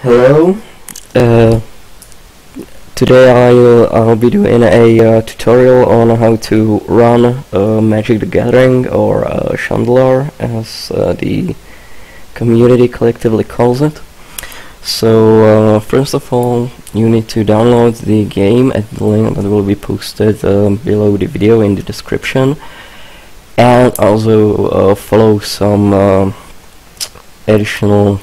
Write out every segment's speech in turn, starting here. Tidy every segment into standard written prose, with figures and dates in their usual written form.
Hello. Uh, Today I'll be doing a tutorial on how to run Magic the Gathering, or Shandalar, as the community collectively calls it. So first of all, you need to download the game at the link that will be posted below the video in the description, and also follow some additional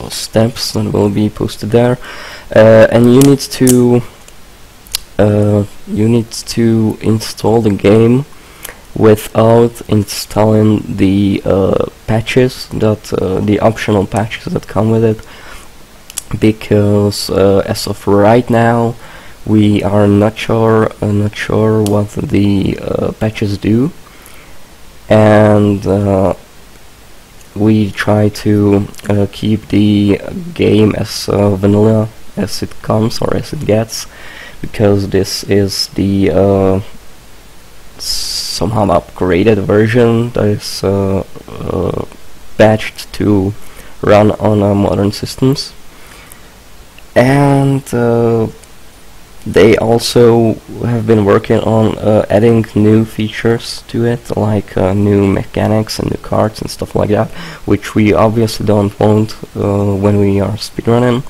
steps that will be posted there, and you need to install the game without installing the patches that the optional patches that come with it, because as of right now we are not sure what the patches do, and we try to keep the game as vanilla as it comes, or as it gets, because this is the somehow upgraded version that is patched to run on modern systems. And they also have been working on adding new features to it, like new mechanics and new cards and stuff like that, which we obviously don't want when we are speedrunning.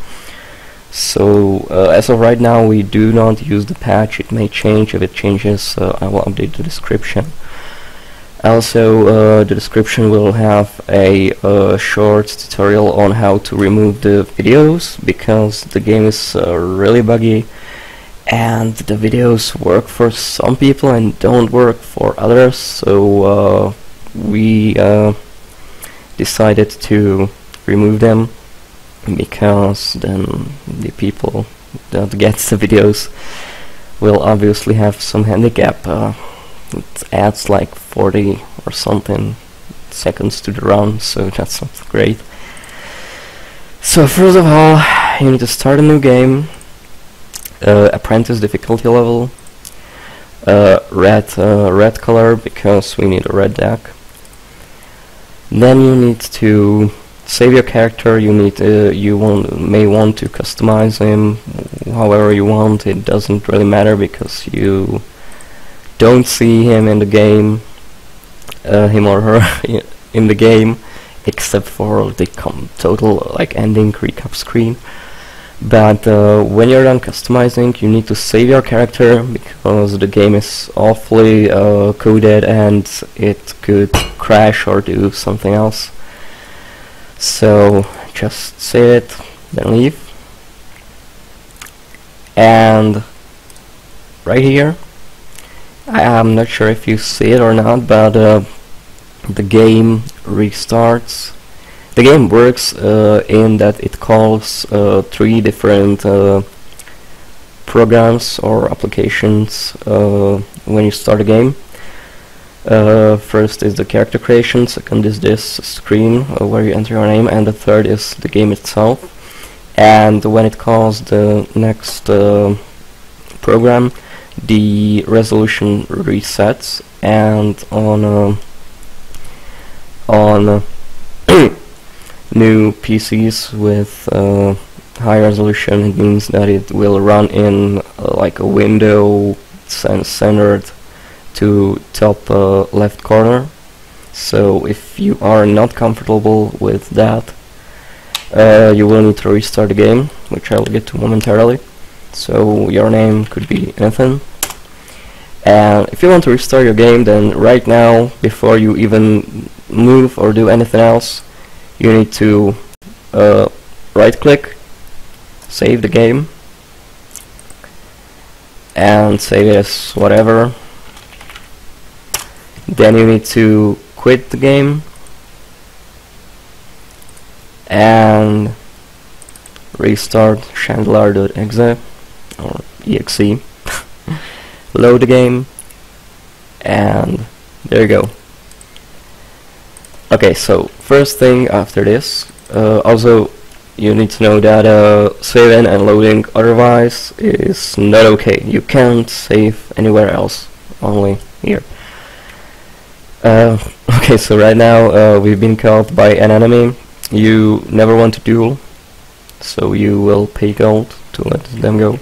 So as of right now we do not use the patch. It may change. If it changes, I will update the description. Also, the description will have a short tutorial on how to remove the videos, because the game is really buggy, and the videos work for some people and don't work for others. So we decided to remove them, because then the people that gets the videos will obviously have some handicap. It adds like 40 or something seconds to the run, so that's not great. So first of all, you need to start a new game. Apprentice difficulty level, red color, because we need a red deck. Then you need to save your character. You may want to customize him however you want. It doesn't really matter, because you don't see him in the game, him or her in the game, except for the total ending recap screen. But when you're done customizing, you need to save your character, because the game is awfully coded and it could crash or do something else. So just save it, then leave. And right here, I'm not sure if you see it or not, but the game restarts. The game works in that it calls 3 different programs or applications when you start a game. First is the character creation, second is this screen where you enter your name, and the third is the game itself. And when it calls the next program, the resolution resets, and on new PCs with high resolution, it means that it will run in like a window centered to top left corner. So if you are not comfortable with that, you will need to restart the game, which I will get to momentarily. So your name could be anything. And if you want to restart your game, then right now, before you even move or do anything else, you need to right click, save the game, and save it as whatever. Then you need to quit the game and restart Shandalar.exe or exe. Load the game, and there you go. Okay, so first thing after this, also you need to know that saving and loading otherwise is not okay. You can't save anywhere else, only here. Okay, so right now we've been caught by an enemy. you never want to duel, so you will pay gold to let them go.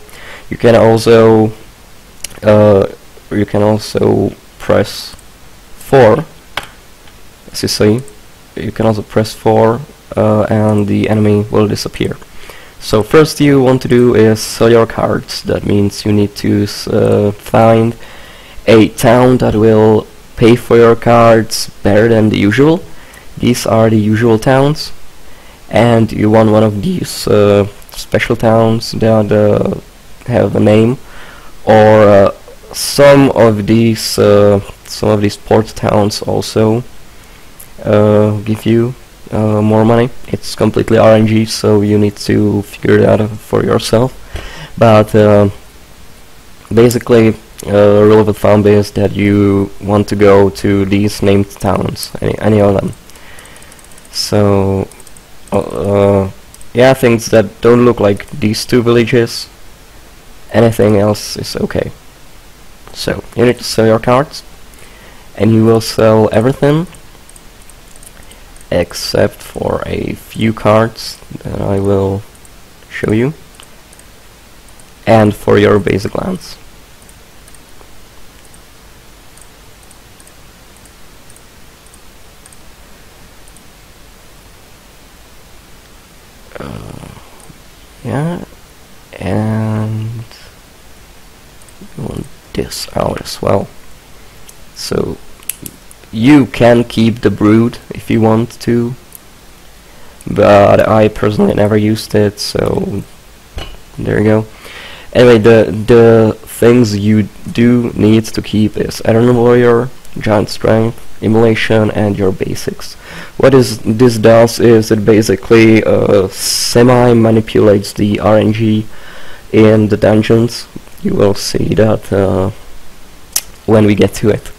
You can also press 4, as you see. You can also press 4 and the enemy will disappear. So first you want to do is sell your cards. That means you need to find a town that will pay for your cards better than the usual. These are the usual towns, and you want one of these special towns that have a name, or some of these port towns also give you more money. It's completely RNG, so you need to figure it out for yourself. But basically, rule of the thumb is that you want to go to these named towns, any of them. So yeah, things that don't look like these two villages, anything else is okay. So you need to sell your cards, and you will sell everything except for a few cards that I will show you, and for your basic lands. Yeah, and we want this out as well. So you can keep the brood if you want to, but I personally never used it, so there you go. Anyway, the things you do need to keep is Eternal Warrior, Giant Strength, Immolation, and your basics. What this does is it basically semi-manipulates the RNG in the dungeons. You will see that when we get to it.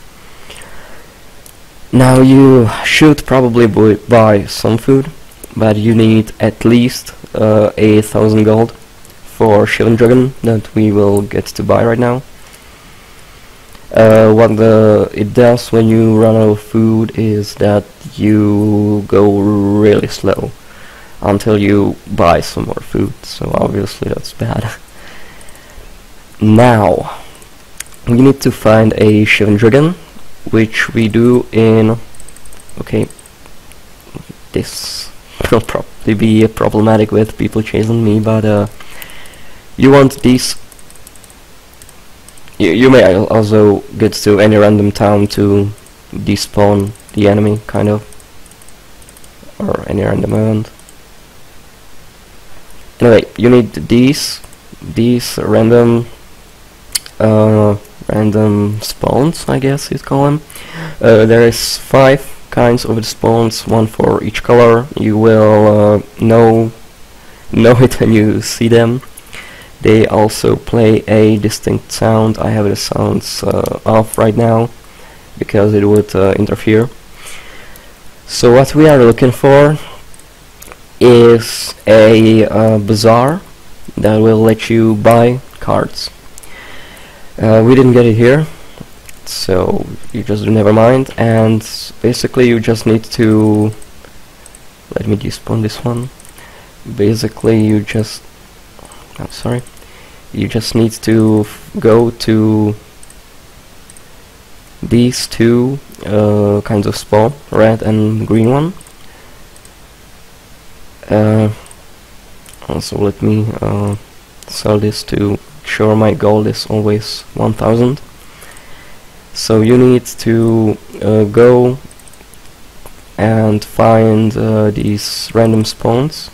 Now you should probably buy some food, but you need at least 1,000 gold for Shivan Dragon that we will get to buy right now. What it does when you run out of food is that you go really slow until you buy some more food, so obviously that's bad. Now we need to find a Shivan Dragon, which we do in... Okay, this will probably be problematic with people chasing me, but you want these. You may also get to any random town to despawn the enemy, kind of, or any random event. Anyway, you need these random random spawns, I guess you'd call them. There is 5 kinds of spawns, one for each color. You will know it when you see them. They also play a distinct sound. I have the sounds off right now because it would interfere. So what we are looking for is a Bazaar that will let you buy cards. We didn't get it here, so you just do never mind, and basically you just need to... Let me despawn this one. Basically you just... I'm sorry. You just need to go to these two kinds of spawn, red and green one. Also let me sell this to sure my goal is always 1000. So you need to go and find these random spawns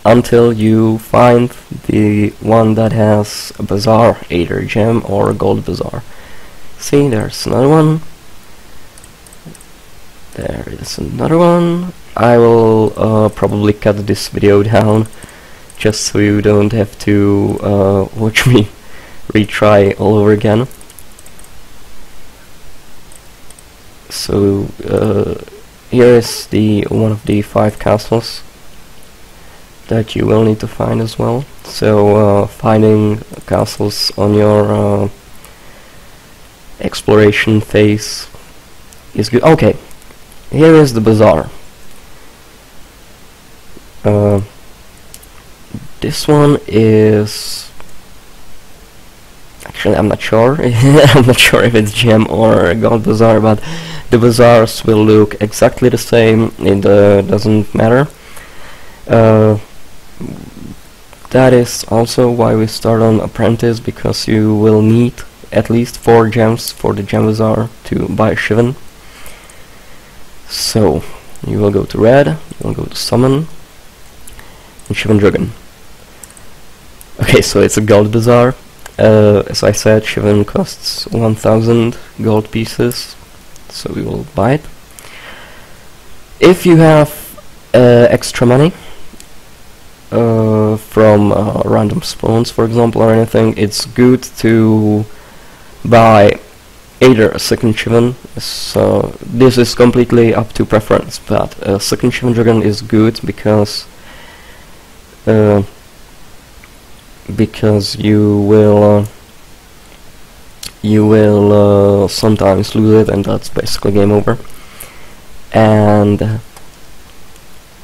until you find the one that has a Bazaar, either gem or a gold Bazaar. See, there's another one. There is another one. I will probably cut this video down just so you don't have to watch me retry all over again. So here is the one of the 5 castles that you will need to find as well. So finding castles on your exploration phase is good. Okay, here is the Bazaar. Uh, this one is actually, I'm not sure. I'm not sure if it's gem or gold bazaar, but the bazaars will look exactly the same. It doesn't matter. That is also why we start on apprentice, because you will need at least 4 gems for the gem bazaar to buy Shivan. So you will go to red, you will go to summon, and Shivan Dragon. Okay, so it's a gold bazaar. As I said, Shivan costs 1000 gold pieces, so we will buy it. If you have extra money from random spawns, for example, or anything, it's good to buy either a second Shivan. So this is completely up to preference, but a second Shivan Dragon is good because you will sometimes lose it, and that's basically game over. And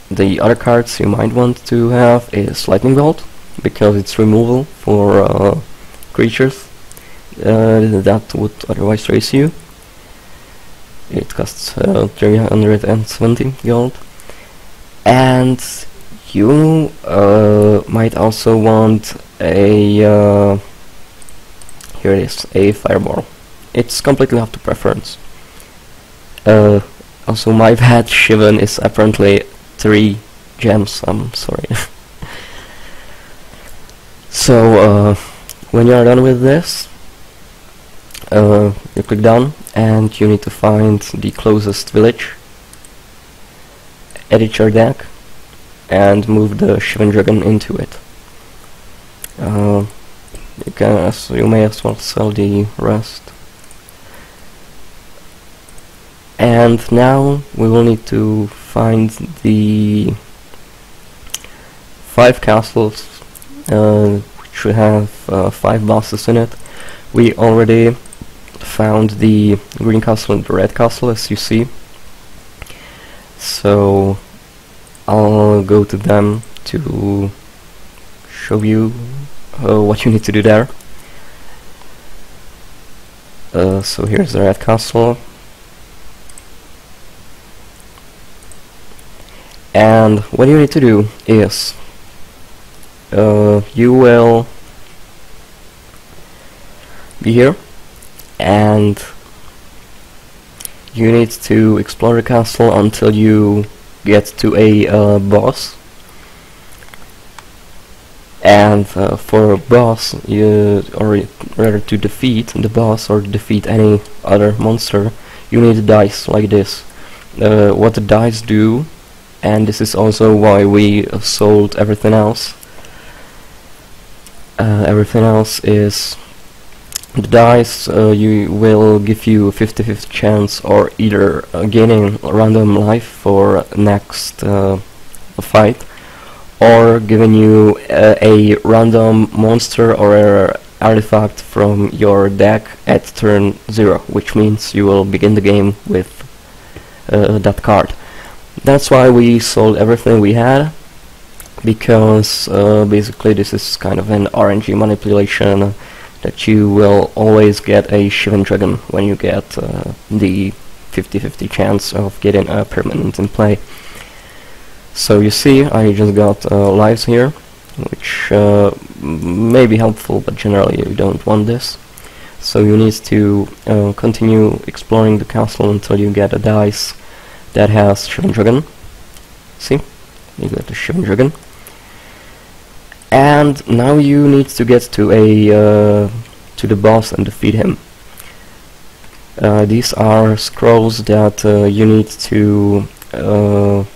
the other cards you might want to have is Lightning Bolt, because it's removal for creatures that would otherwise raise you. It costs 370 gold. And you might also want a here it is, a fireball. It's completely up to preference. Also, my bad, Shivan is apparently 3 gems, I'm sorry. So when you are done with this, you click down and you need to find the closest village, edit your deck, and move the Shivan Dragon into it. You may as well sell the rest. And now we will need to find the 5 castles which should have 5 bosses in it. We already found the green castle and the red castle, as you see, so I'll go to them to show you what you need to do there. So here's the red castle, and what you need to do is you will be here, and you need to explore the castle until you get to a boss. And for a boss, or rather to defeat the boss or defeat any other monster, you need dice like this. What the dice do, and this is also why we sold everything else. Everything else is the dice. You will give you a 50-50 chance, or either gaining random life for next fight, or giving you a random monster or a artifact from your deck at turn 0, which means you will begin the game with that card. That's why we sold everything we had, because basically this is kind of an RNG manipulation, that you will always get a Shivan Dragon when you get the 50-50 chance of getting a permanent in play. So you see, I just got lives here, which may be helpful, but generally you don't want this. So you need to continue exploring the castle until you get a dice that has Shivan Dragon. See? You get the Shivan Dragon. And now you need to get to to the boss and defeat him. These are scrolls that you need to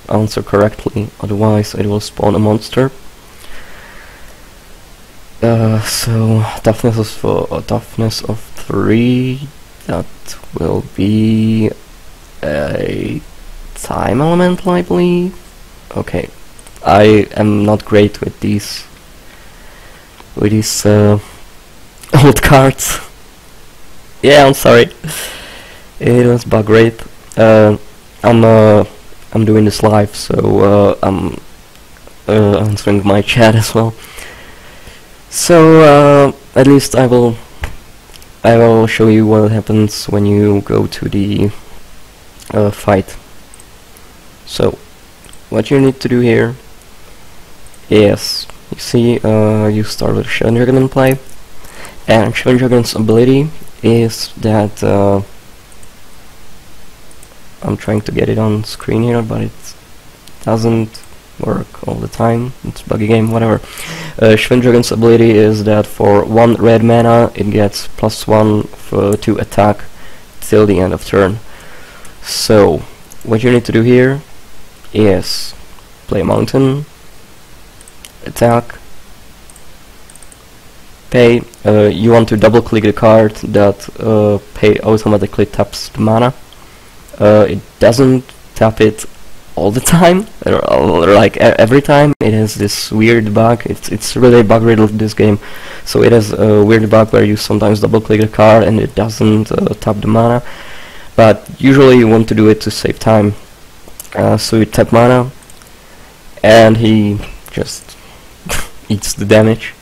answer correctly, otherwise it will spawn a monster. So toughness of 3, that will be a time elemental, I believe. Okay, I am not great with these old cards. Yeah, I'm sorry. It was bug rate. I'm doing this live, so I'm answering my chat as well. So at least I will show you what happens when you go to the fight. So what you need to do here is, you see, you start with Shandalar in play, and Shandalar's ability is that I'm trying to get it on screen here, but it doesn't work all the time. It's a buggy game, whatever. Shandalar's ability is that for 1 red mana it gets +1 to attack till the end of turn. So what you need to do here is play mountain, attack, pay. You want to double click the card that pay automatically taps the mana. It doesn't tap it all the time, or like every time. It has this weird bug. It's really bug riddled, this game. So it has a weird bug where you sometimes double click the card and it doesn't tap the mana. But usually you want to do it to save time. So you tap mana, and he just eats the damage.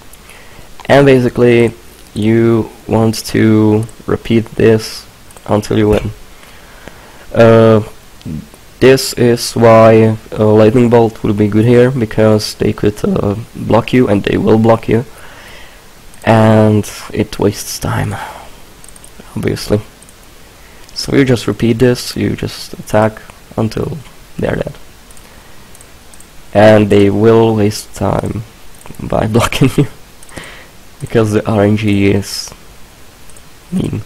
And basically you want to repeat this until you win. This is why lightning bolt would be good here, because they could block you, and they will block you, and it wastes time, obviously. So you just repeat this, you just attack until they're dead. And they will waste time by blocking you, because the RNG is mean.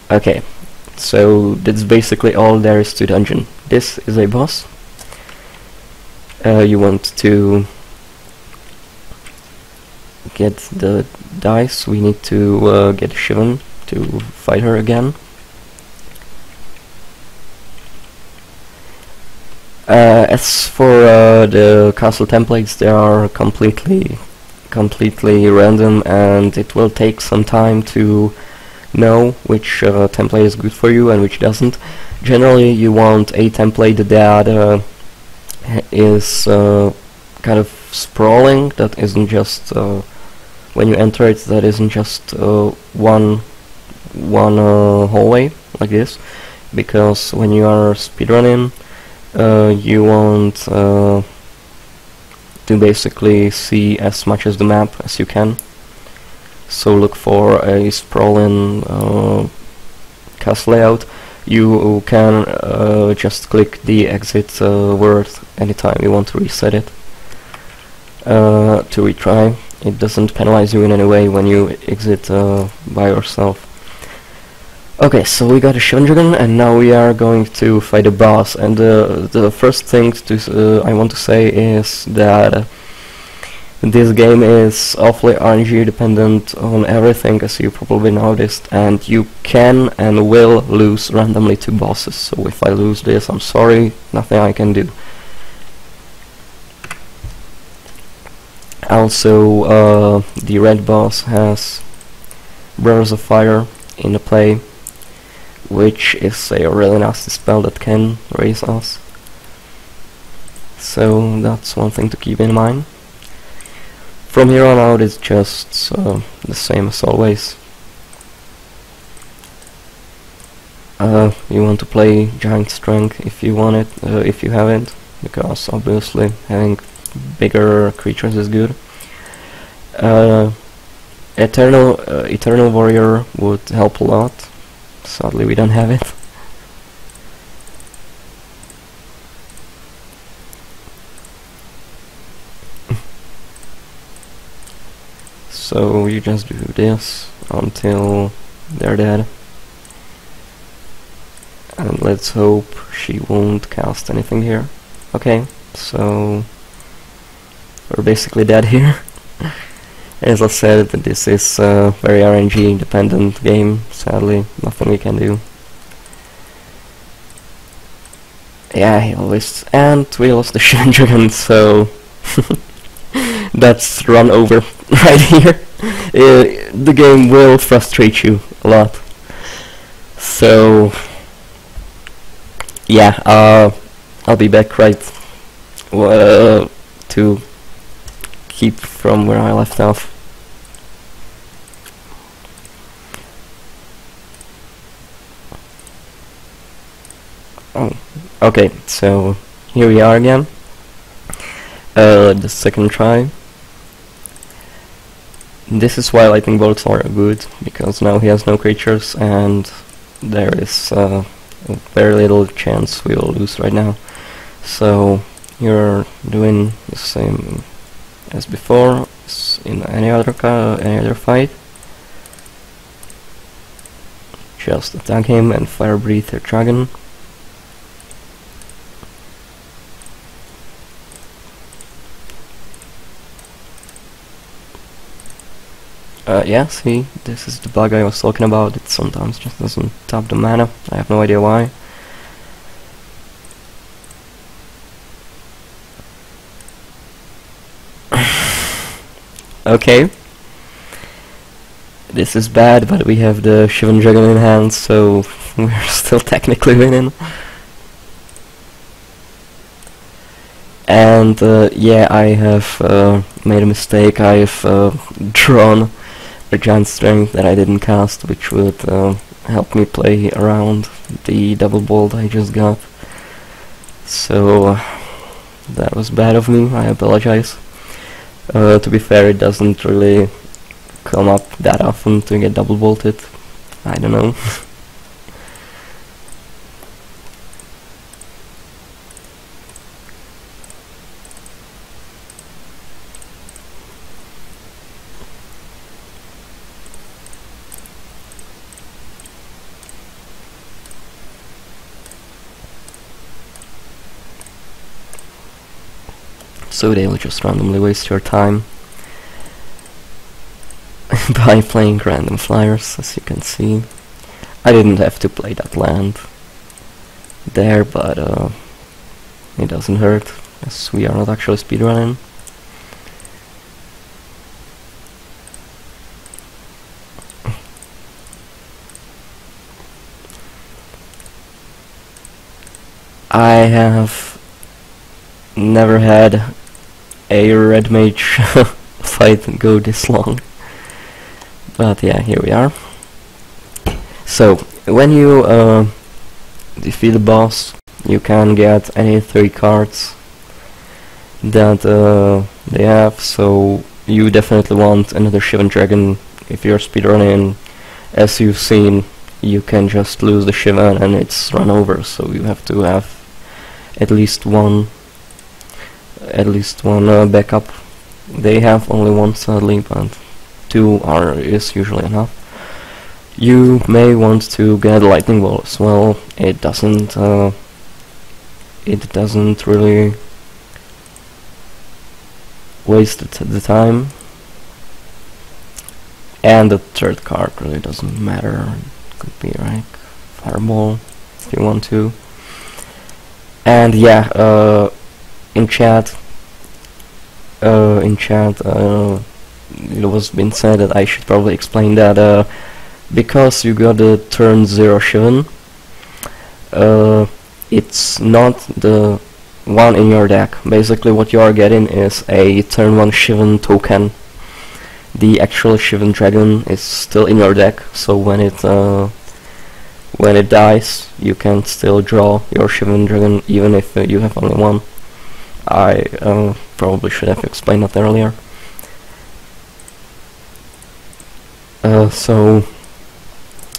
Okay, so that's basically all there is to dungeon. This is a boss. You want to get the dice. We need to get Shivan to fight her again. As for the castle templates, they are completely random, and it will take some time to know which template is good for you and which doesn't. Generally you want a template that is kind of sprawling, that isn't just when you enter it, that isn't just one hallway like this, because when you are speedrunning you want to basically see as much as the map as you can. So look for a sprawling castle layout. You can just click the exit word anytime you want to reset it to retry. It doesn't penalize you in any way when you exit by yourself. Okay, so we got a Shandalar, and now we are going to fight a boss. And the first thing I want to say is that this game is awfully RNG dependent on everything, as you probably noticed, and you can and will lose randomly to bosses. So if I lose this, I'm sorry, nothing I can do. Also, the red boss has Brothers of Fire in the play, which is a really nasty spell that can raise us. So that's one thing to keep in mind. From here on out it's just the same as always. You want to play Giant Strength if you want it, if you have it, because obviously having bigger creatures is good. Eternal Warrior would help a lot. Sadly we don't have it. So you just do this until they're dead. And let's hope she won't cast anything here. Okay, so we're basically dead here. As I said, this is a very RNG dependent game. Sadly, nothing we can do. Yeah, he always... And we lost the Shandalar, so... that's run over right here. The game will frustrate you a lot. So yeah, I'll be back right to keep from where I left off. Oh, okay, so here we are again. The second try. This is why lightning bolts are good, because now he has no creatures and there is very little chance we will lose right now. So you're doing the same as before, as in any other fight. Just attack him and fire breathe your dragon. Yeah, see, this is the bug I was talking about. It sometimes just doesn't tap the mana. I have no idea why. Okay. This is bad, but we have the Shivan Dragon in hand, so we're still technically winning. And yeah, I have made a mistake. I've drawn a giant strength that I didn't cast, which would help me play around the double bolt I just got. So that was bad of me, I apologize. To be fair, it doesn't really come up that often to get double bolted. I don't know. So they will just randomly waste your time by playing random flyers, as you can see. I didn't have to play that land there, but it doesn't hurt, as we are not actually speedrunning. I have never had a red mage fight go this long, but yeah, here we are. So when you defeat the boss, you can get any 3 cards that they have, so you definitely want another Shivan Dragon. If you're speedrunning, as you've seen, you can just lose the Shivan and it's run over, so you have to have at least one backup. They have only one sadly, but 2 is usually enough. You may want to get a lightning bolt as well. It doesn't really waste the time, and the 3rd card really doesn't matter. It could be like fireball if you want to. And yeah, in chat it was been said that I should probably explain that because you got the turn 0 Shivan, it's not the one in your deck. Basically what you are getting is a turn 1 Shivan token. The actual Shivan Dragon is still in your deck, so when it dies, you can still draw your Shivan Dragon even if you have only one. I probably should have explained that earlier. So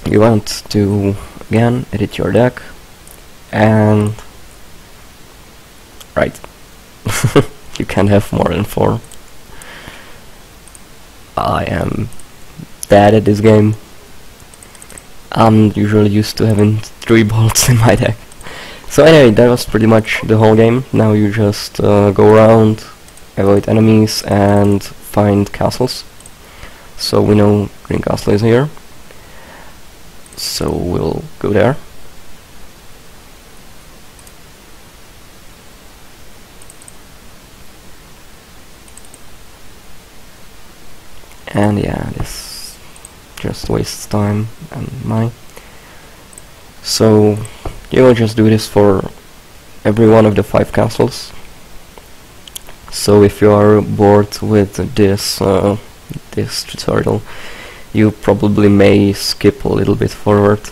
you want to again edit your deck, and right, you can't have more than 4. I am bad at this game. I'm usually used to having 3 bolts in my deck. So anyway, that was pretty much the whole game. Now you just go around, avoid enemies, and find castles. So we know Green Castle is here, so we'll go there. And yeah, this just wastes time and money. So you will just do this for every one of the 5 castles. So if you are bored with this tutorial, you probably may skip a little bit forward.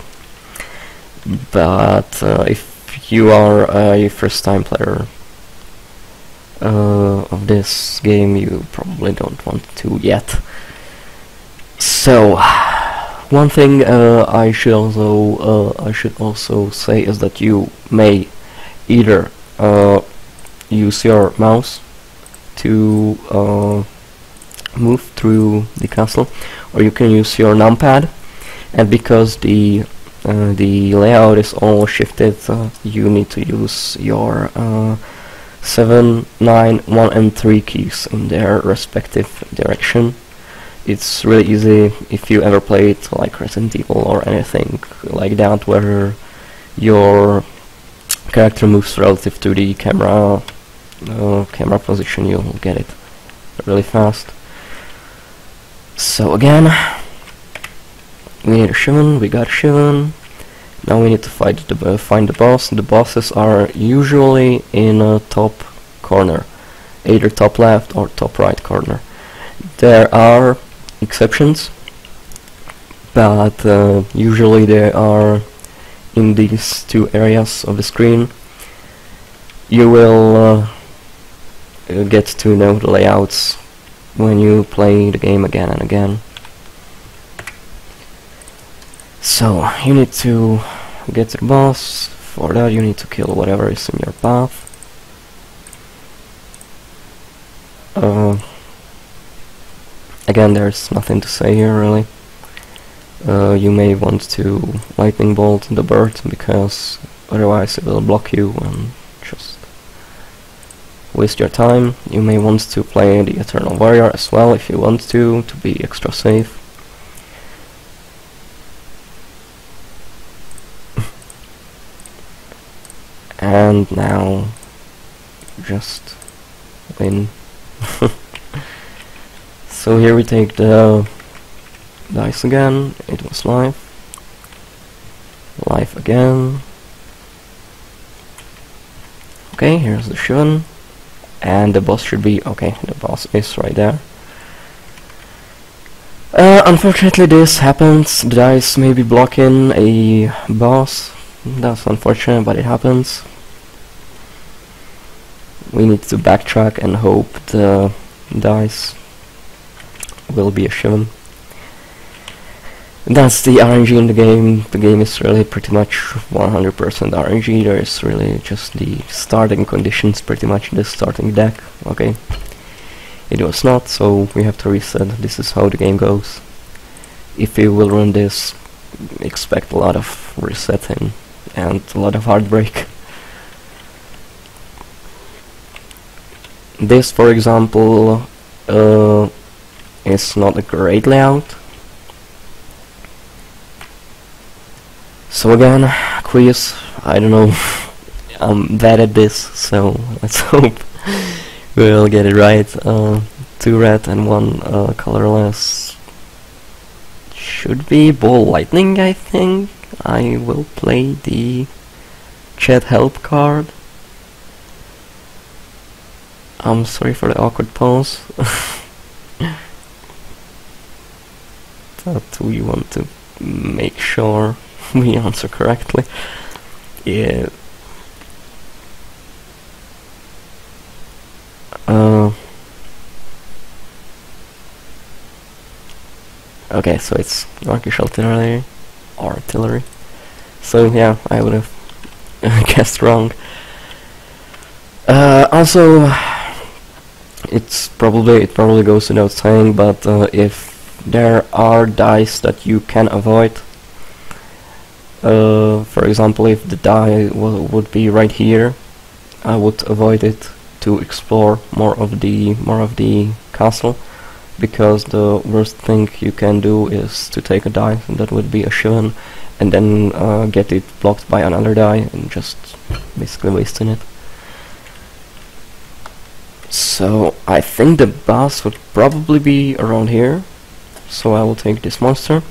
But if you are a first-time player of this game, you probably don't want to yet. So one thing I should also say is that you may either use your mouse to move through the castle, or you can use your numpad. And because the layout is all shifted, you need to use your 7, 9, 1 and 3 keys in their respective direction. It's really easy if you ever played like Resident Evil or anything like that, where your character moves relative to the camera position. You'll get it really fast. So again, we need a Shivan. We got Shivan. Now we need to find the boss. The bosses are usually in a top corner, either top left or top right corner. There are exceptions, but usually they are in these 2 areas of the screen. You will get to know the layouts when you play the game again and again. So you need to get to the boss. For that you need to kill whatever is in your path. Again, there's nothing to say here really. You may want to lightning bolt the bird, because otherwise it will block you and just waste your time. You may want to play the Eternal Warrior as well if you want to be extra safe. And now just win. So here we take the dice again. It was life again. Okay, here's the Shivan, and the boss should be okay. The boss is right there. Unfortunately this happens. The dice may be blocking a boss. That's unfortunate, but it happens. We need to backtrack and hope the dice will be a Shivan. That's the RNG in the game. The game is really pretty much 100% RNG. There is really just the starting conditions, pretty much the starting deck. Okay, it was not, so we have to reset. This is how the game goes. If you will run this, expect a lot of resetting and a lot of heartbreak. This, for example, is not a great layout. So again, quiz. I don't know. I'm bad at this, so let's hope we'll get it right. 2 red and 1 colorless. Should be ball lightning, I think. I will play the chat help card. I'm sorry for the awkward pause. But we want to make sure we answer correctly. Yeah. Okay, so it's Orcish artillery. So yeah, I would have guessed wrong. Also, it probably goes without saying, but if there are dice that you can avoid, for example, if the die would be right here, I would avoid it to explore more of the castle, because the worst thing you can do is to take a die, and that would be a Shivan, and then get it blocked by another die and just basically wasting it. So I think the boss would probably be around here, so I will take this monster.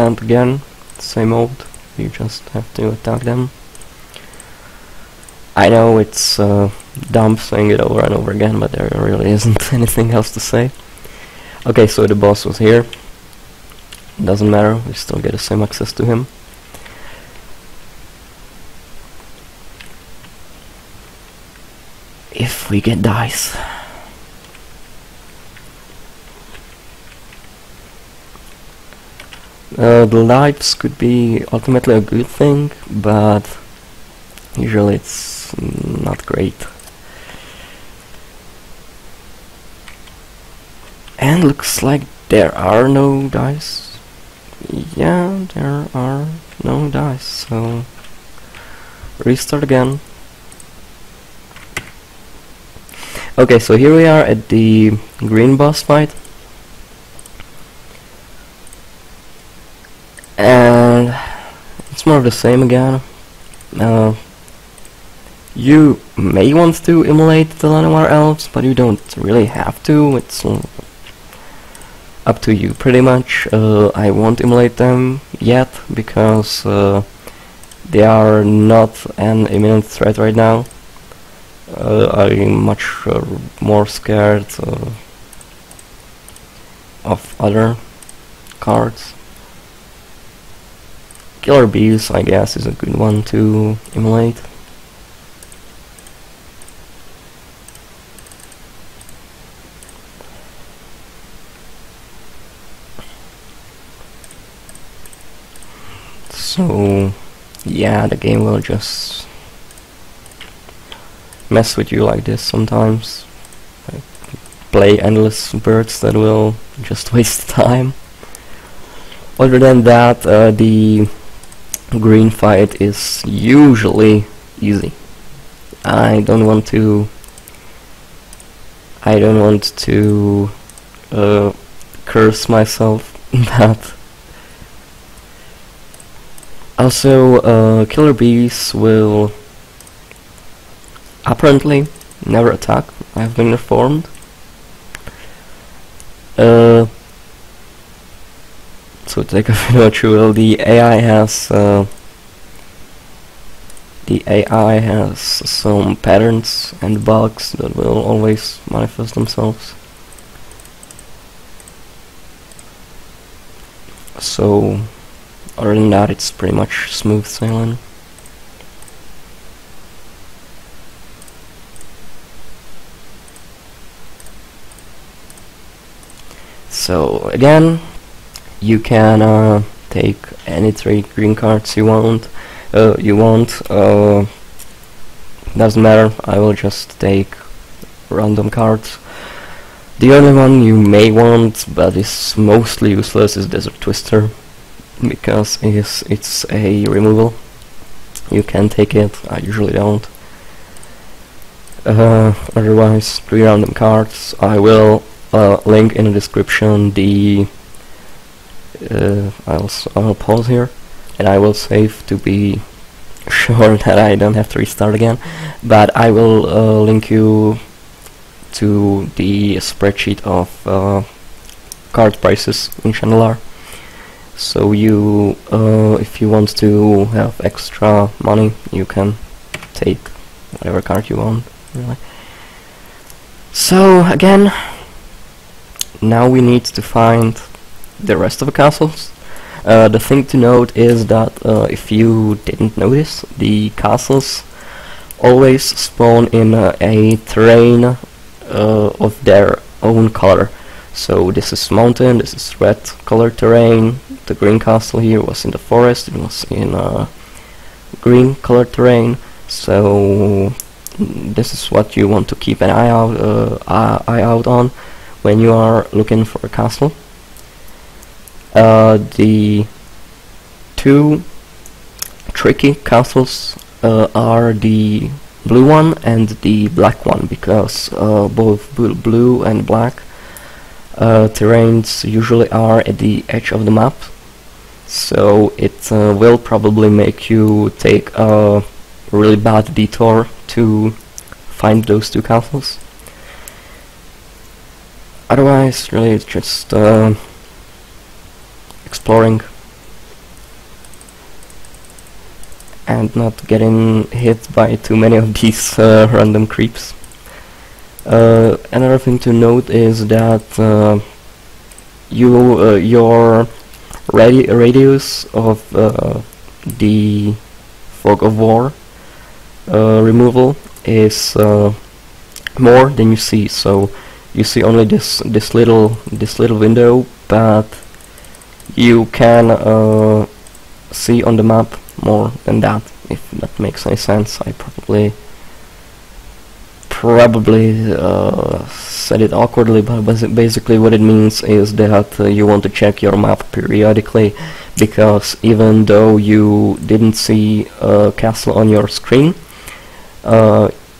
And again, same old, you just have to attack them. I know it's dumb saying it over and over again, but there really isn't anything else to say. Okay, so the boss was here. Doesn't matter, we still get the same access to him. If we get dice. The lives could be ultimately a good thing, but usually it's not great. And looks like there are no dice. Yeah, there are no dice, so restart again. Okay, so here we are at the green boss fight. And it's more of the same again. You may want to emulate the Llanowar elves, but you don't really have to. It's up to you pretty much. I won't emulate them yet because they are not an imminent threat right now. I'm much more scared of other cards. Killer Bees, I guess, is a good one to emulate. So, yeah, the game will just mess with you like this sometimes. Play endless birds that will just waste time. Other than that, the green fight is usually easy. I don't want to curse myself, but also Killer Bees will apparently never attack. I've been informed. So take a video true. The AI has some patterns and bugs that will always manifest themselves. So other than that, it's pretty much smooth sailing. So again, you can take any 3 green cards you want. Doesn't matter. I will just take random cards. The only one you may want, but is mostly useless, is Desert Twister, because it's a removal. You can take it. I usually don't. Otherwise, 3 random cards. I will link in the description the I'll pause here and I will save to be sure that I don't have to restart again, but I will link you to the spreadsheet of card prices in Shandalar, so you if you want to have extra money, you can take whatever card you want, really. So again, now we need to find the rest of the castles. The thing to note is that if you didn't notice, the castles always spawn in a terrain of their own color. So this is mountain, this is red colored terrain. The green castle here was in the forest, it was in green colored terrain. So this is what you want to keep an eye out on when you are looking for a castle. The 2 tricky castles are the blue one and the black one, because both blue and black terrains usually are at the edge of the map, so it will probably make you take a really bad detour to find those 2 castles. Otherwise, really, it's just exploring. and not getting hit by too many of these random creeps. Another thing to note is that your radius of the fog of war removal is more than you see. So you see only this little window, but you can see on the map more than that, if that makes any sense. I probably said it awkwardly, but basically what it means is that you want to check your map periodically, because even though you didn't see a castle on your screen,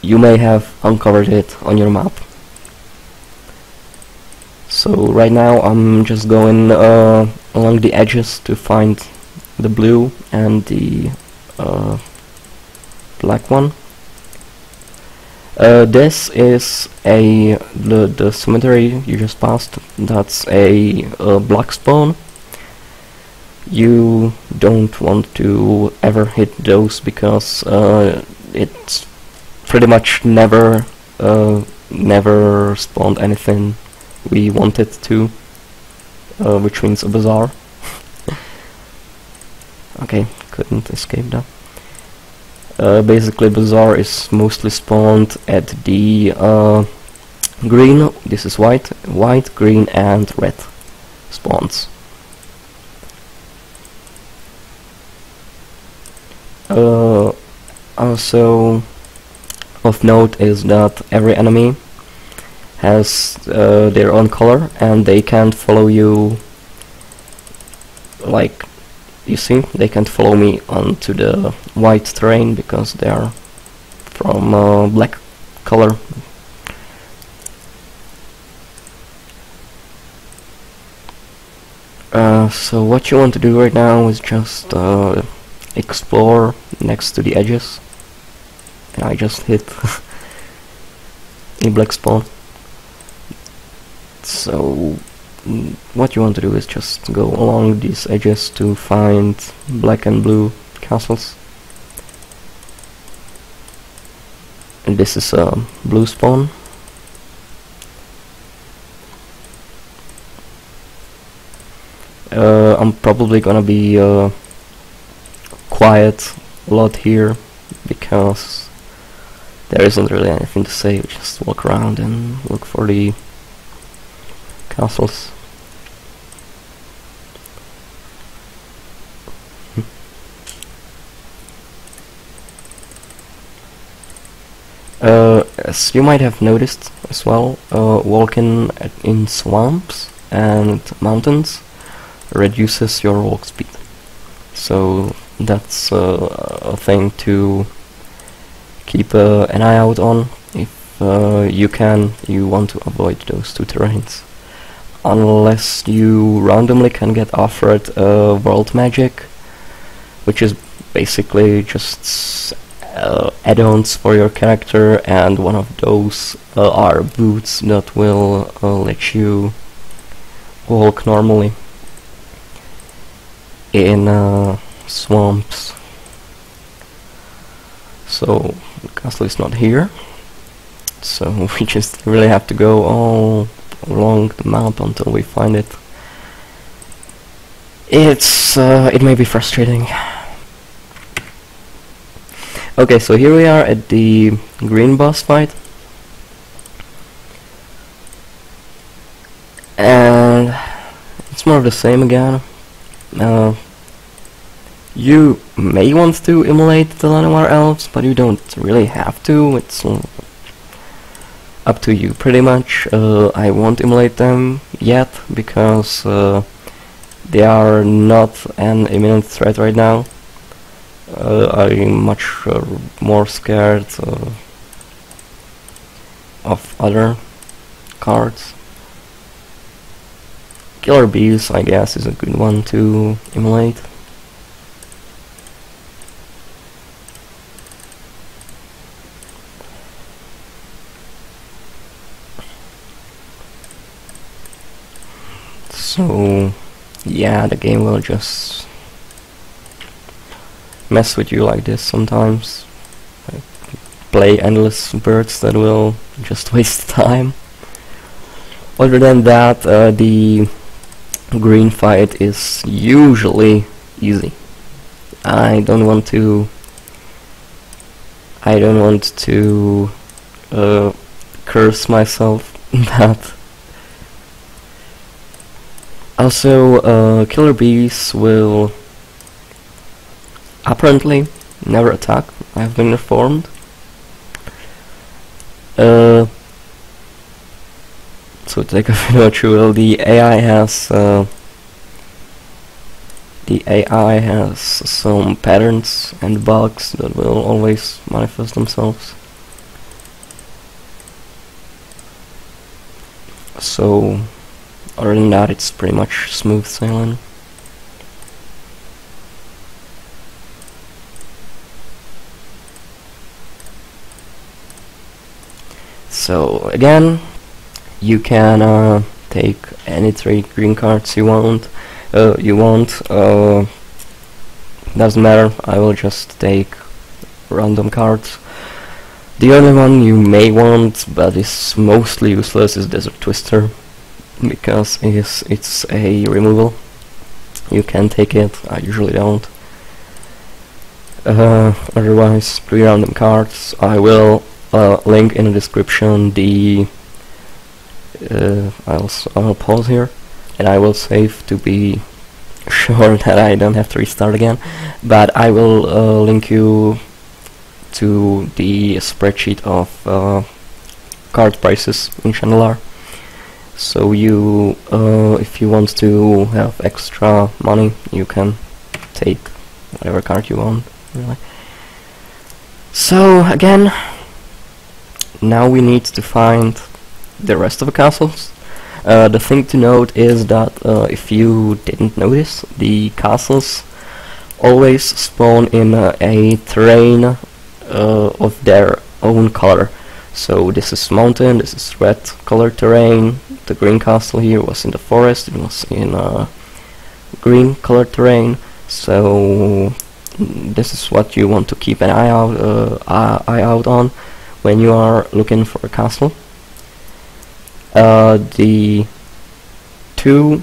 you may have uncovered it on your map. So right now I'm just going along the edges to find the blue and the black one. This is the cemetery you just passed. That's a black spawn. You don't want to ever hit those, because it's pretty much never spawned anything we wanted to, which means a bazaar. Okay, couldn't escape that. Basically, Bazaar is mostly spawned at the green. This is white, green, and red spawns. Also, of note is that every enemy has their own color, and they can't follow you. Like, you see, they can't follow me onto the white terrain because they are from black color. So what you want to do right now is just explore next to the edges, and I just hit a black spawn. So what you want to do is just go along these edges to find black and blue castles. And this is a blue spawn. I'm probably gonna be quiet a lot here, because there isn't really anything to say. Just walk around and look for the castles. As you might have noticed as well, walking in swamps and mountains reduces your walk speed. So that's a thing to keep an eye out on if you want to avoid those two terrains. Unless you randomly can get offered world magic, which is basically just add-ons for your character, and one of those are boots that will let you walk normally in swamps. So the castle is not here, so we just really have to go all along the map until we find it. It may be frustrating. Okay, so here we are at the green boss fight, and it's more of the same again. You may want to emulate the Llanowar elves, but you don't really have to. It's up to you, pretty much. I won't emulate them yet, because they are not an imminent threat right now. I'm much more scared of other cards. Killer Bees, I guess, is a good one to emulate. So yeah, the game will just mess with you like this sometimes. Play endless birds that will just waste time. Other than that, the green fight is usually easy. I don't want to curse myself that. Also, killer bees will apparently never attack. I've been informed. So take a video through. The AI has some patterns and bugs that will always manifest themselves. So other than that, it's pretty much smooth sailing. So again, you can take any 3 green cards you want. Doesn't matter. I will just take random cards. The only one you may want, but is mostly useless, is Desert Twister, because it's a removal. You can take it. I usually don't. Otherwise, 3 random cards. I will link in the description the I'll pause here and I will save to be sure that I don't have to restart again, but I will link you to the spreadsheet of card prices in Shandalar, so you if you want to have extra money, you can take whatever card you want, really. So again, now we need to find the rest of the castles. The thing to note is that if you didn't notice, the castles always spawn in a terrain of their own color. So this is mountain, this is red colored terrain. The green castle here was in the forest, it was in green colored terrain. So this is what you want to keep an eye out on when you are looking for a castle. The 2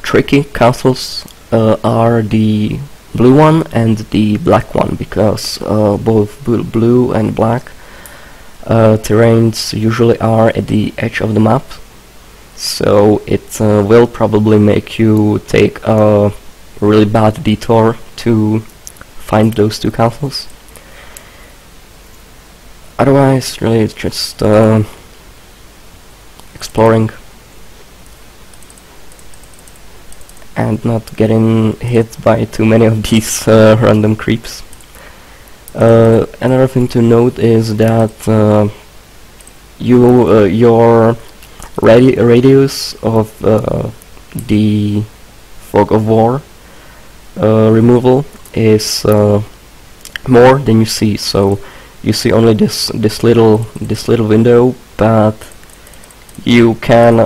tricky castles are the blue one and the black one, because both blue and black terrains usually are at the edge of the map, so it will probably make you take a really bad detour to find those 2 castles. Otherwise, really, it's just exploring and not getting hit by too many of these random creeps. Another thing to note is that your radius of the Fog of War removal is more than you see. So you see only this little window, but you can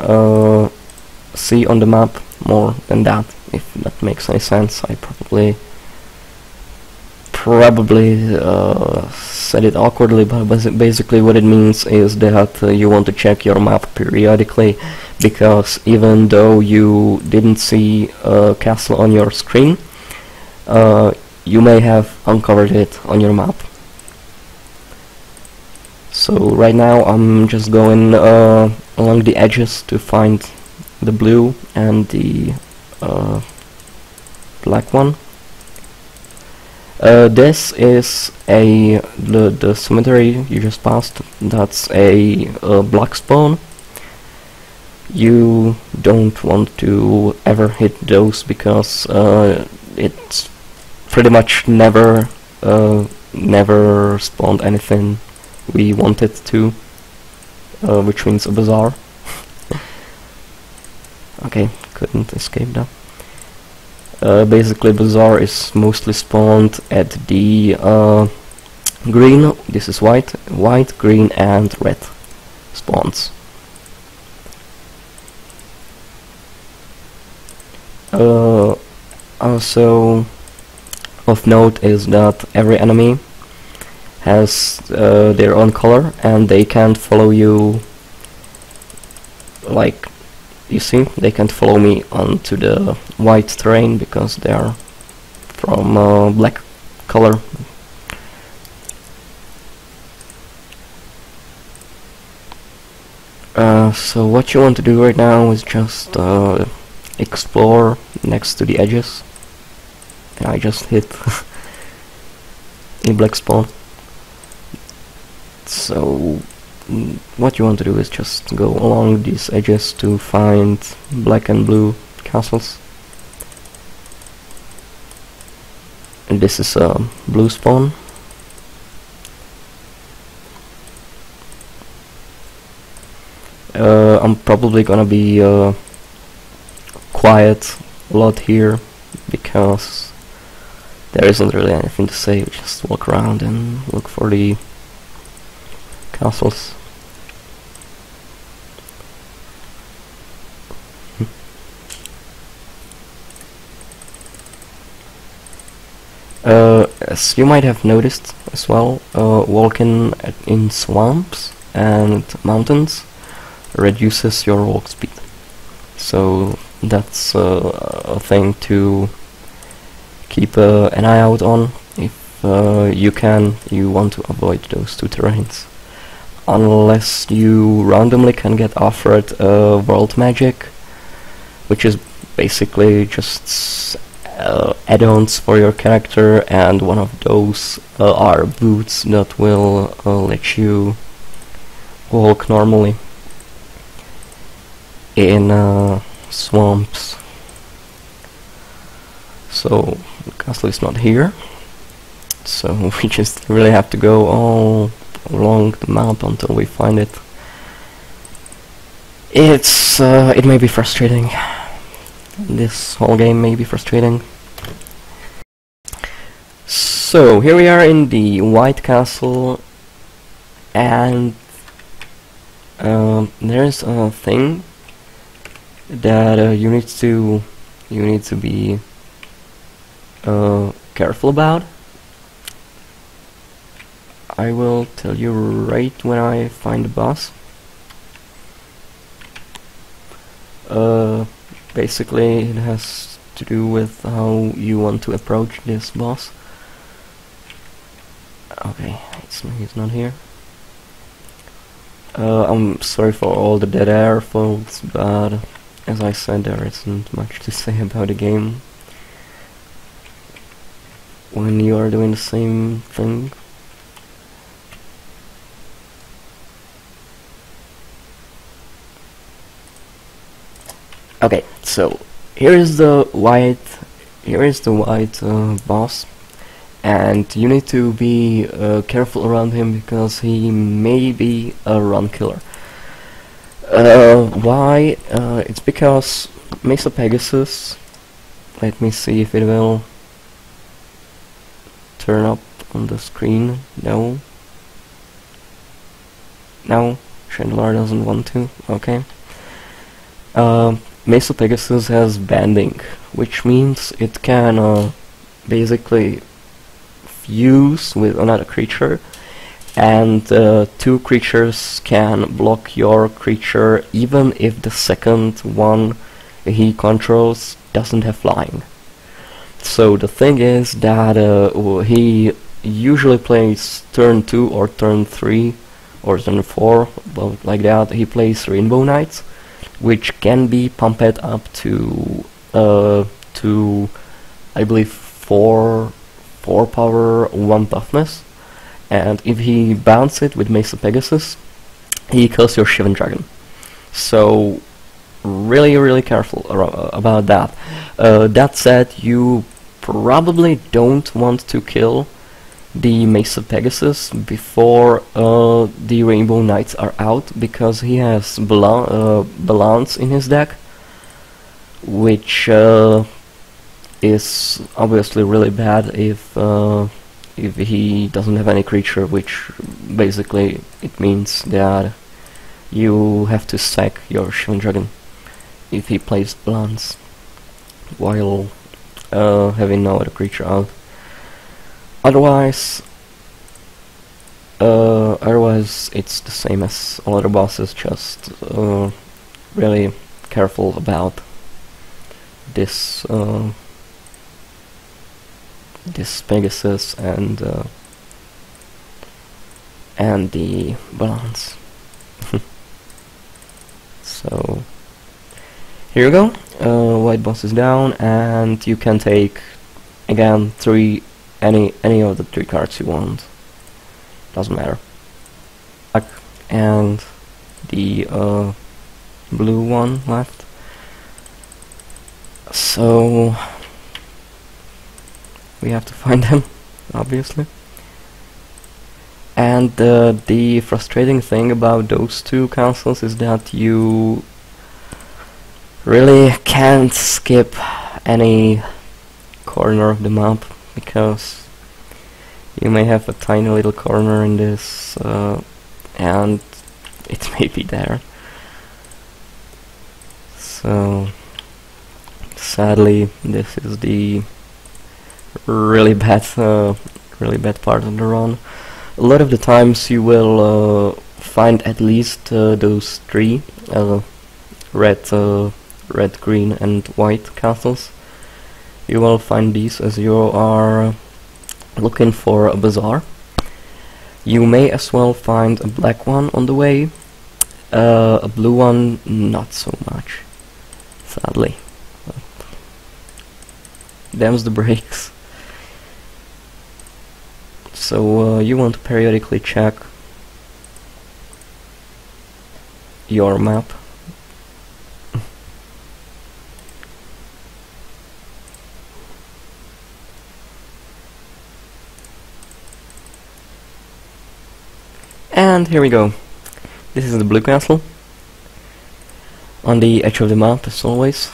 see on the map more than that, if that makes any sense. I probably said it awkwardly, but basically what it means is that you want to check your map periodically, because even though you didn't see a castle on your screen, you may have uncovered it on your map. So right now I'm just going along the edges to find the blue and the black one. This is the cemetery you just passed. That's a black spawn. You don't want to ever hit those, because it's pretty much never spawned anything we wanted to, which means a bazaar. Okay, couldn't escape that. Basically, bazaar is mostly spawned at the green. This is white, green, and red spawns. Also, of note is that every enemy has their own color, and they can't follow you. Like, you see, they can't follow me onto the white terrain because they are from black color. So what you want to do right now is just explore next to the edges. And I just hit a black spawn. So what you want to do is just go along these edges to find black and blue castles. And this is a blue spawn. I'm probably gonna be quiet a lot here because there isn't really anything to say. Just walk around and look for the castles. As you might have noticed as well, walking in swamps and mountains reduces your walk speed. So that's a thing to keep an eye out on if you want to avoid those two terrains. Unless you randomly can get offered world magic, which is basically just add-ons for your character, and one of those are boots that will let you walk normally in swamps. So the castle is not here, so we just really have to go all along the map until we find it. It may be frustrating. This whole game may be frustrating. So here we are in the White Castle, and there's a thing that you need to be careful about. I will tell you right when I find the boss. Basically, it has to do with how you want to approach this boss. Okay, he's not here. I'm sorry for all the dead air, folks, but as I said, there isn't much to say about the game when you are doing the same thing. Okay, so here is the white boss, and you need to be careful around him because he may be a run killer. Why? It's because Mesa Pegasus, let me see if it will turn up on the screen. No, Shandalar doesn't want to. Okay. Mesa Pegasus has banding, which means it can basically fuse with another creature, and two creatures can block your creature even if the second one he controls doesn't have flying. So the thing is that he usually plays turn 2 or turn 3 or turn 4, well, like that. He plays Rainbow Knights, which can be pumped up to I believe 4 power, 1 toughness, and if he bounces it with Mesa Pegasus, he kills your Shivan Dragon. So really careful about that. That said, you probably don't want to kill the Mesa Pegasus before the Rainbow Knights are out, because he has balance in his deck, which is obviously really bad if he doesn't have any creature, which basically it means that you have to sack your Shivan Dragon if he plays balance while having no other creature out. Otherwise, it's the same as all other bosses, just really careful about this this Pegasus and the balance. So here you go. White boss is down, and you can take again any of the 3 cards you want. Doesn't matter. And the blue one left. So we have to find them, obviously. And the frustrating thing about those 2 castles is that you really can't skip any corner of the map, because you may have a tiny little corner in this and it may be there. So sadly, this is the really bad part of the run. A lot of the times you will find at least those 3 red, green and white castles. You will find these as you are looking for a bazaar. You may as well find a black one on the way, a blue one not so much, sadly. Them's the breaks. So you want to periodically check your map. And here we go. This is the blue castle. On the edge of the map, as always.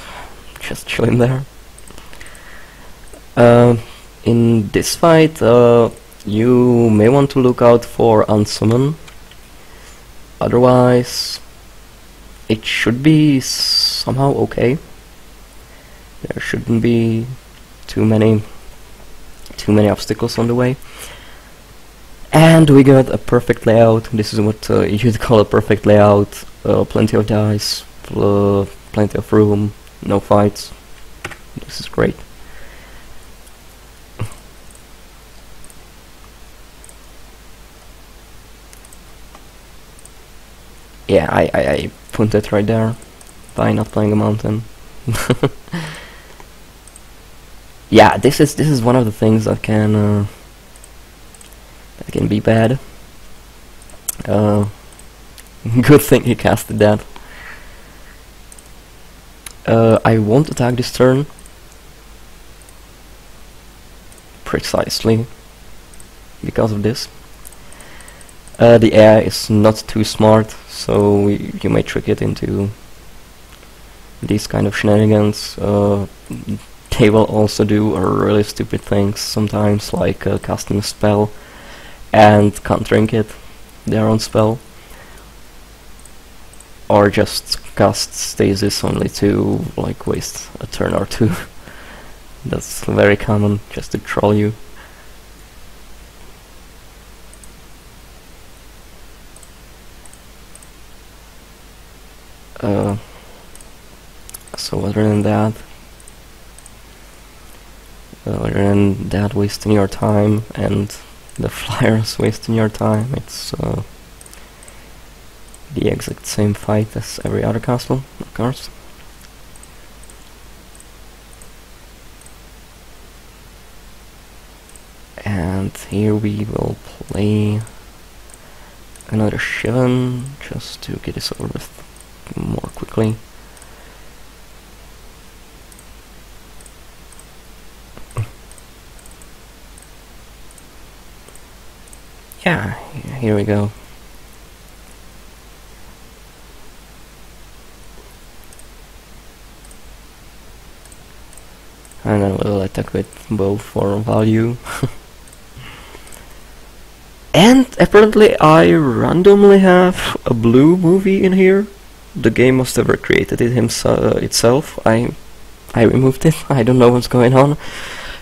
Just chilling there. In this fight, you may want to look out for unsummon. Otherwise, it should be somehow okay. There shouldn't be too many obstacles on the way. And we got a perfect layout. This is what you'd call a perfect layout. Plenty of dice, plenty of room, no fights. This is great. Yeah, I punted right there by not playing a mountain. Yeah, this is one of the things that can be bad. Good thing he casted that. I won't attack this turn. Precisely because of this. The AI is not too smart, so you may trick it into these kind of shenanigans. They will also do really stupid things sometimes, like casting a spell and countering it, their own spell, or just cast stasis only to like waste a turn or 2. That's very common, just to troll you. So other than that, wasting your time and the flyers wasting your time, it's the exact same fight as every other castle, of course. And here we will play another Shivan, just to get this over with more quickly. Yeah, here we go. And then we'll attack with bow for value. And apparently I randomly have a blue movie in here. The game must have recreated it itself. I removed it. I don't know what's going on.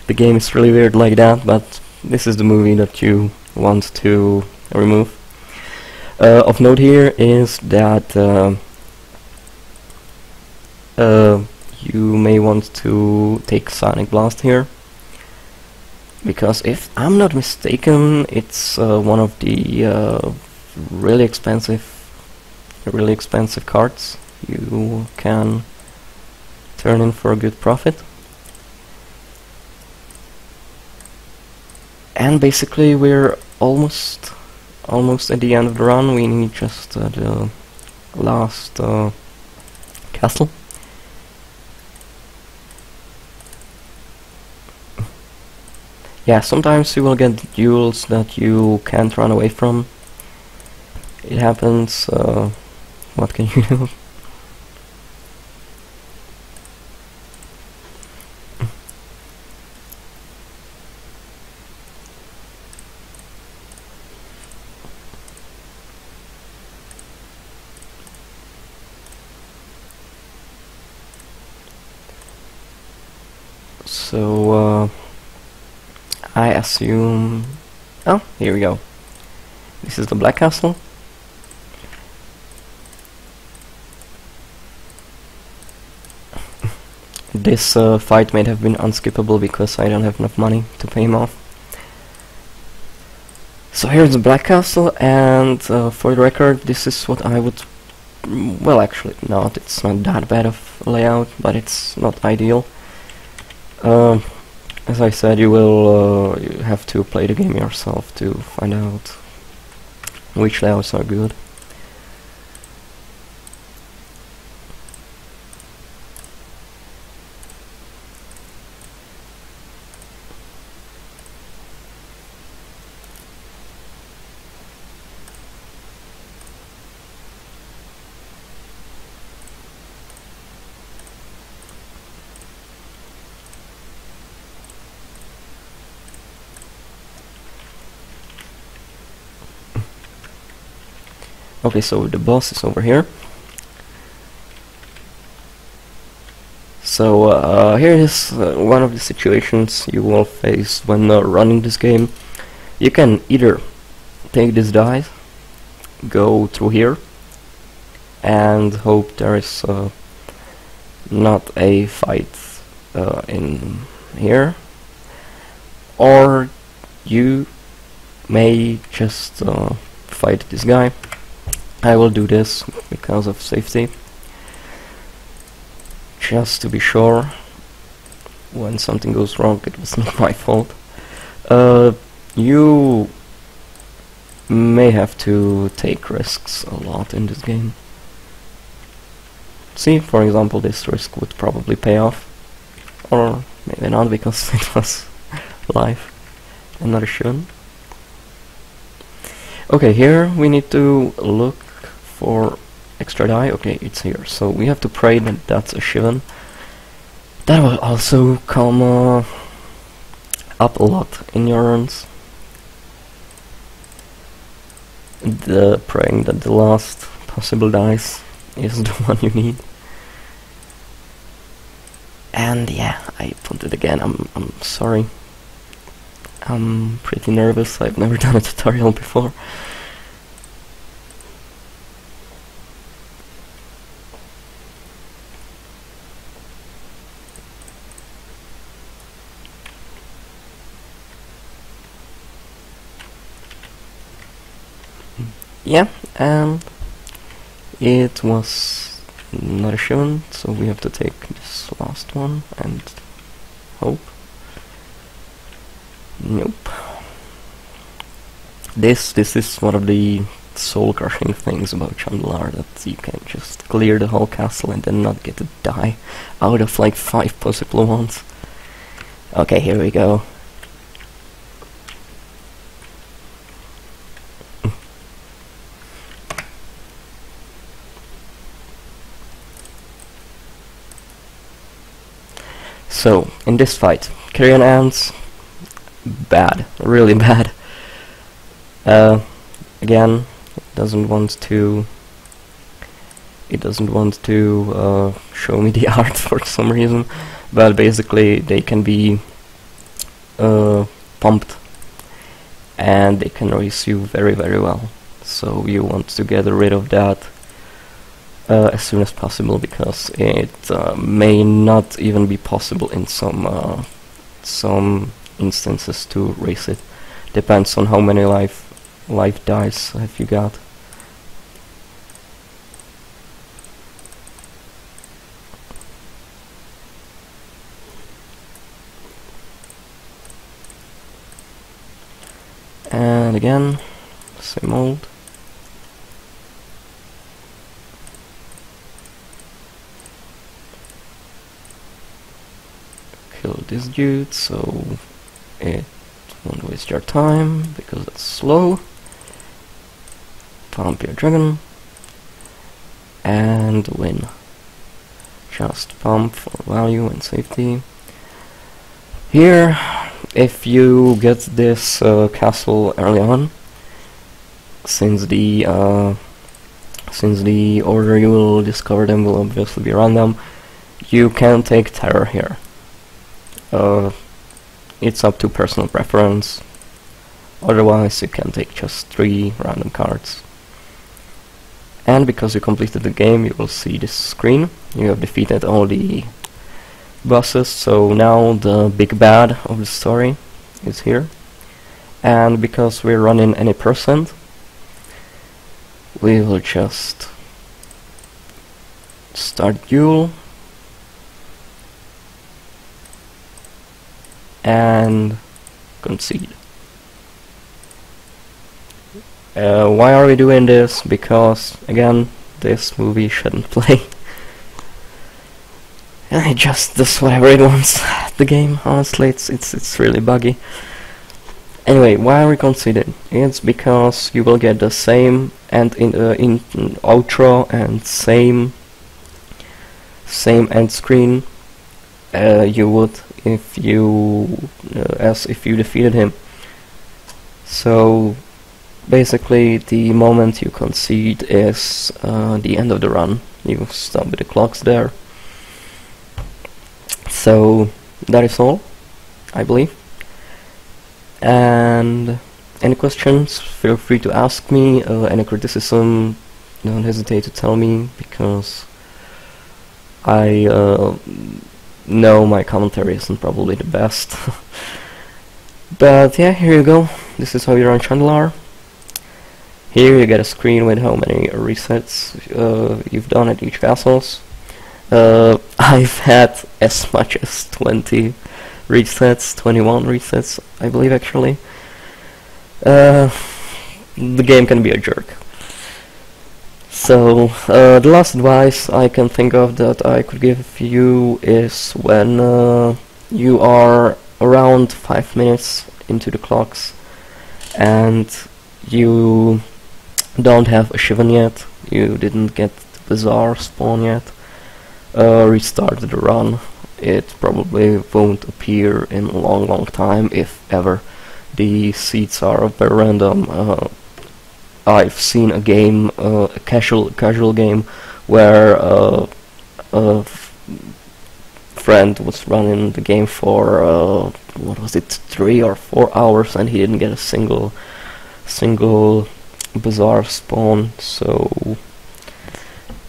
The game is really weird like that, but this is the movie that you want to remove. Of note here is that you may want to take Sonic Blast here, because if I'm not mistaken, it's one of the really expensive cards you can turn in for a good profit. And basically we're almost at the end of the run. We need just the last castle. Yeah, sometimes you will get duels that you can't run away from. It happens. What can you do? So I assume... oh, here we go. This is the Black Castle. This fight may have been unskippable because I don't have enough money to pay him off. So here's the Black Castle, and for the record, this is what I would... well, actually not, it's not that bad of a layout, but it's not ideal. As I said, you will you have to play the game yourself to find out which layouts are good. Okay, so the boss is over here. So here is one of the situations you will face when running this game. You can either take this dice, go through here, and hope there is not a fight in here, or you may just fight this guy. I will do this because of safety, just to be sure when something goes wrong it was not my fault. You may have to take risks a lot in this game. See, for example, this risk would probably pay off, or maybe not because it was live and not a shun. Okay, here we need to look for extra die. Okay, it's here, so we have to pray that that's a Shivan. That will also come up a lot in your runs. The praying that the last possible dice is the one you need. And yeah, I put it again. I'm sorry. I'm pretty nervous. I've never done a tutorial before. Yeah, and it was not a shown, so we have to take this last one and hope. Nope. This is one of the soul-crushing things about Shandalar, that you can just clear the whole castle and then not get to die out of like 5 possible ones. Okay, here we go. So, in this fight, Carrion Ants, bad, really bad. Again, it doesn't want to show me the art for some reason, but basically they can be pumped and they can race you very well. So you want to get rid of that as soon as possible, because it may not even be possible in some instances to race it. Depends on how many life dice have you got. And again, same old. Kill this dude so it won't waste your time, because it's slow. Pump your dragon and win. Just pump for value and safety. Here, if you get this castle early on, since the order you will discover them will obviously be random, you can take terror here. It's up to personal preference. Otherwise, you can take just 3 random cards. And because you completed the game, you will see this screen. You have defeated all the bosses, so now the big bad of the story is here. And because we're running any percent, we will just start duel and concede. Why are we doing this? Because, again, this movie shouldn't play. It just does whatever it wants. The game, honestly, it's really buggy. Anyway, why are we conceding? It's because you will get the same and in outro and same end screen you would if you as if you defeated him. So basically, the moment you concede is the end of the run. You stop with the clocks there. So that is all, I believe. And any questions, feel free to ask me. Any criticism, don't hesitate to tell me, because I know my commentary isn't probably the best. But yeah, here you go. This is how you run Shandalar. Here you get a screen with how many resets you've done at each castles. I've had as much as 20 resets, 21 resets, I believe, actually. The game can be a jerk. So, the last advice I can think of that I could give you is when you are around 5 minutes into the clocks and you don't have a Shivan yet, you didn't get the Bazaar spawn yet, restart the run. It probably won't appear in a long time, if ever. The seeds are very random. I've seen a game, a casual game, where a friend was running the game for what was it, 3 or 4 hours, and he didn't get a single Bazaar spawn. So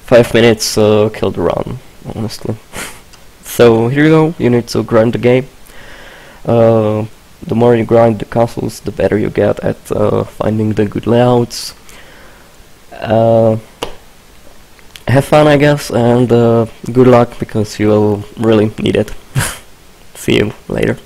5 minutes killed the run, honestly. So here you go. You need to grind the game. The more you grind the castles, the better you get at finding the good layouts. Have fun, I guess, and good luck, because you will really need it. See you later.